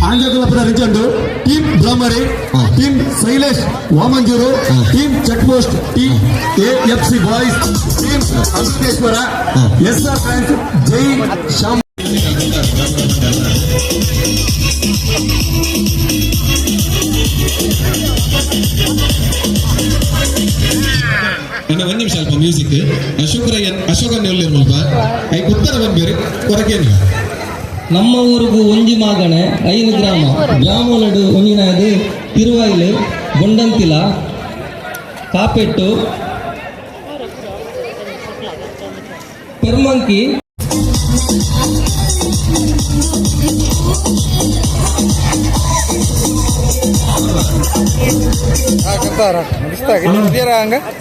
ಆಂಜಗುಲಪುರ ರಿಜೆಂಡು, team Brahmari, team Shailesh Vamanjoor, team check post, team AFC boys, team Ankeshwar, SR bank, Jai Shyam. ಒಂದು ನಿಮಿಷ ಅಲ್ಪ ಮ್ಯೂಸಿಕ್ ಅಶೋಕನ್ ಹೇಳಿರ್ಮಲ್ಪ ಐ ಉತ್ತರ ಬಂದ್ಬೇರೆ ಕೊರಕೇನು ನಮ್ಮ ಊರಿಗೂ ಒಂಜಿ ಮಾಗಣೆ 5 ಗ್ರಾಮ ಗ್ರಾಮೋಲಡು ಒಂಜಿನದು ತಿರುವೈಲು ಬೊಂಡಂತಿಲ ಕಾಪೆಟ್ಟು ಪೆರ್ಮಂಕಿ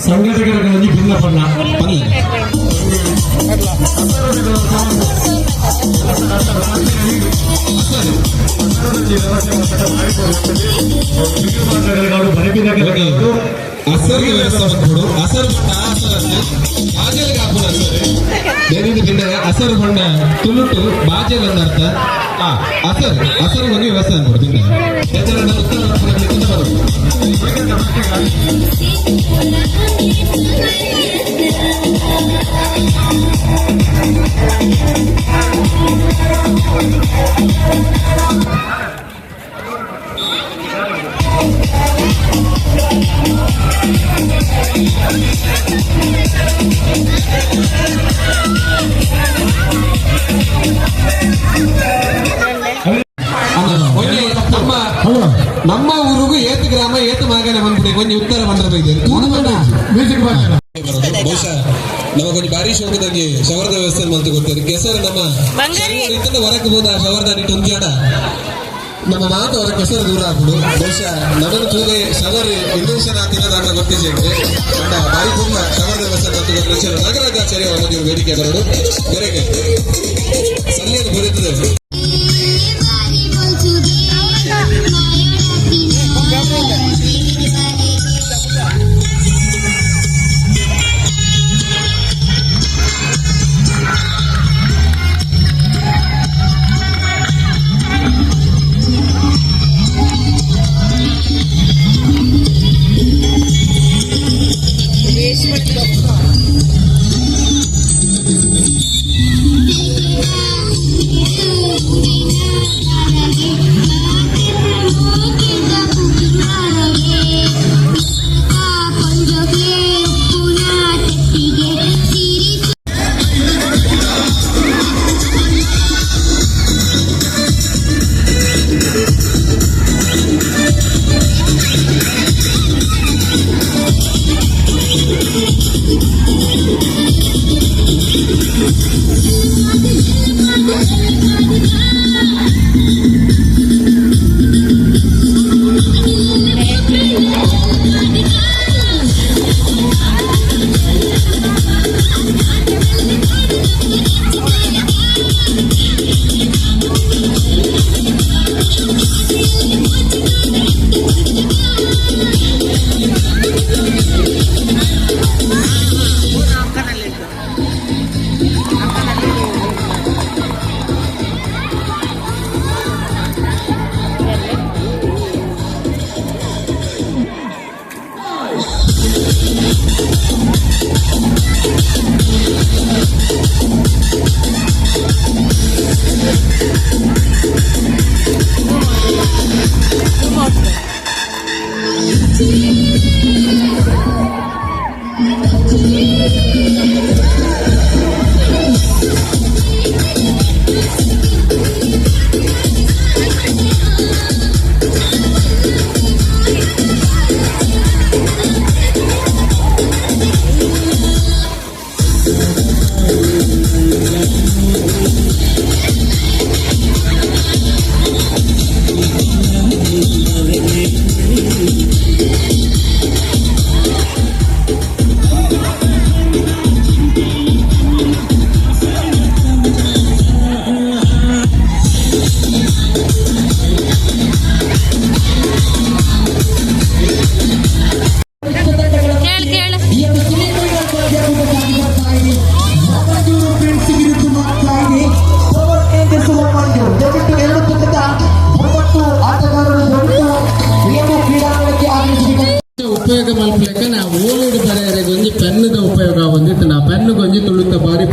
ಸಂಘಟಕರಿಗೆ ಭಿನ್ನ ಬಣ್ಣ అసలు వ్యవస్థలు అసలు బాధ్యత కాకుండా దేనికంటే అసలు కొండ తులుటు బాధ్యత అర్థ అసలు అసలు కొన్ని వ్యవస్థ అనుకుంటుంది ನಮ್ಮ ಊರಿಗೂ ಏತು ಗ್ರಾಮ ಏತು ಮಾಗನೆ ಬಂದ್ಬಿಡಿ ಕೊಂಚ ಉತ್ತರ ಬಂದ್ರೆ ಬಹುಶಃ ನಮಗೊಂದು ಭಾರಿ ಶೋಕದಾಗಿ ಶವರದ ವ್ಯವಸ್ಥೆ ಅಂತ ಗೊತ್ತಿದೆ ಕೆಸರು ನಮ್ಮ ಹೊರಕ್ಕೆ ಹೋದ ಶವರದಾನಿ ತುಂಜಾಡ ನಮ್ಮ ಮಾತು ಅವರ ಕೆಸರು ದೂರ ಆಗ್ಬಿಡು ಬಹುಶಃ ನಮ್ಮನ್ನು ತೂಗೆ ಶವರ್ ಇಂಡೋನೇಷನ್ ಆಗ್ತಿರೋದಾಗ ಗೊತ್ತಿದೆ ಭಾರಿ ತುಂಬ ಶವರದ ವ್ಯವಸ್ಥೆ ಅಂತ ಗೊತ್ತಿದೆ ನಾಗರಾಜಾಚಾರ್ಯ ಅವರ ವೇದಿಕೆ ಬರೋದು ಬೇರೆಗೆ ಸರಿಯಾಗಿ ಬರುತ್ತದೆ. ನಾ ಪೆನ್ನು ಗೊಂಜಿ ತುಳುತ್ತ ಬಾರಿ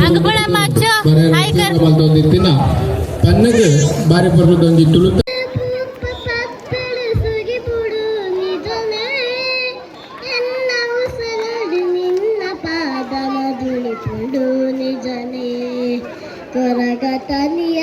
ಮಲ್ತೊಂದಿತ್ತಿನ ಪೆನ್ನಿಗೆ ಬಾರಿ ಪರ್ಲದೊಂಜಿ ತುಳುತ್ತ ನಿಜನೇ ಕೊರಗತನಿಯ